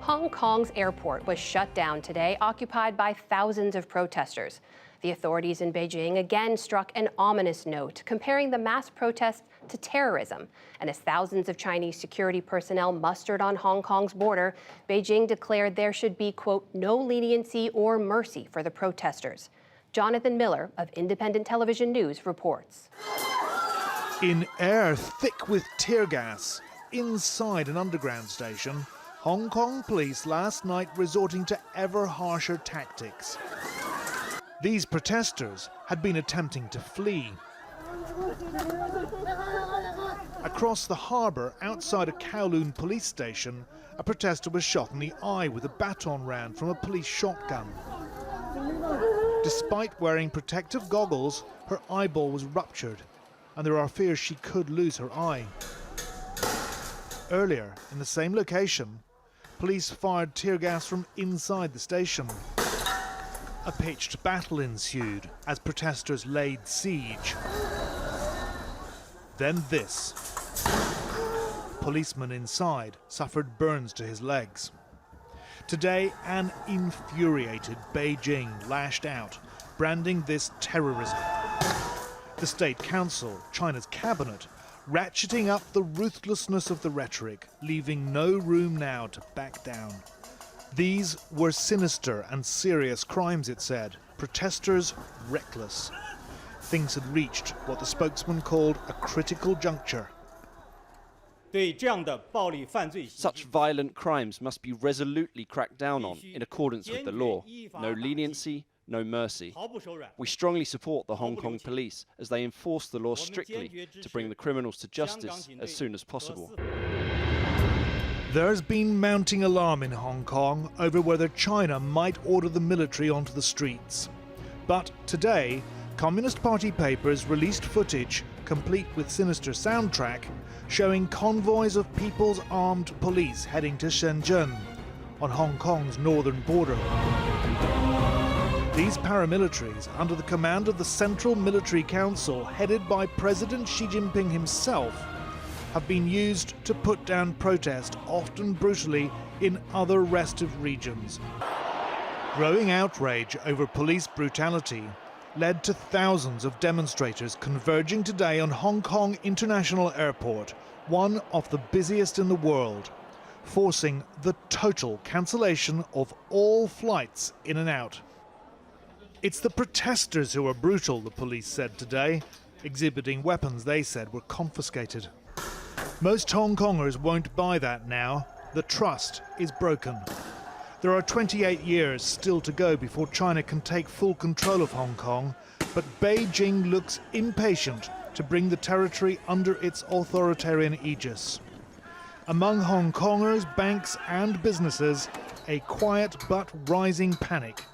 Hong Kong's airport was shut down today, occupied by thousands of protesters. The authorities in Beijing again struck an ominous note, comparing the mass protests to terrorism. And as thousands of Chinese security personnel mustered on Hong Kong's border, Beijing declared there should be, quote, no leniency or mercy for the protesters. Jonathan Miller of Independent Television News reports. In air thick with tear gas, inside an underground station, Hong Kong police last night resorting to ever harsher tactics. These protesters had been attempting to flee. Across the harbour, outside a Kowloon police station, a protester was shot in the eye with a baton round from a police shotgun. Despite wearing protective goggles, her eyeball was ruptured, and there are fears she could lose her eye. Earlier, in the same location, police fired tear gas from inside the station. A pitched battle ensued as protesters laid siege. Then this. Policeman inside suffered burns to his legs. Today, an infuriated Beijing lashed out, branding this terrorism. The State Council, China's cabinet, ratcheting up the ruthlessness of the rhetoric, leaving no room now to back down. These were sinister and serious crimes, it said. Protesters reckless. Things had reached what the spokesman called a critical juncture. Such violent crimes must be resolutely cracked down on in accordance with the law. No leniency, no mercy. We strongly support the Hong Kong police as they enforce the law strictly to bring the criminals to justice as soon as possible. There's been mounting alarm in Hong Kong over whether China might order the military onto the streets. But today, Communist Party papers released footage, complete with sinister soundtrack, showing convoys of People's Armed Police heading to Shenzhen, on Hong Kong's northern border. These paramilitaries, under the command of the Central Military Council, headed by President Xi Jinping himself, have been used to put down protest, often brutally, in other restive regions. Growing outrage over police brutality led to thousands of demonstrators converging today on Hong Kong International Airport, one of the busiest in the world, forcing the total cancellation of all flights in and out. It's the protesters who are brutal, the police said today, exhibiting weapons they said were confiscated. Most Hong Kongers won't buy that now. The trust is broken. There are 28 years still to go before China can take full control of Hong Kong, but Beijing looks impatient to bring the territory under its authoritarian aegis. Among Hong Kongers, banks and businesses, a quiet but rising panic.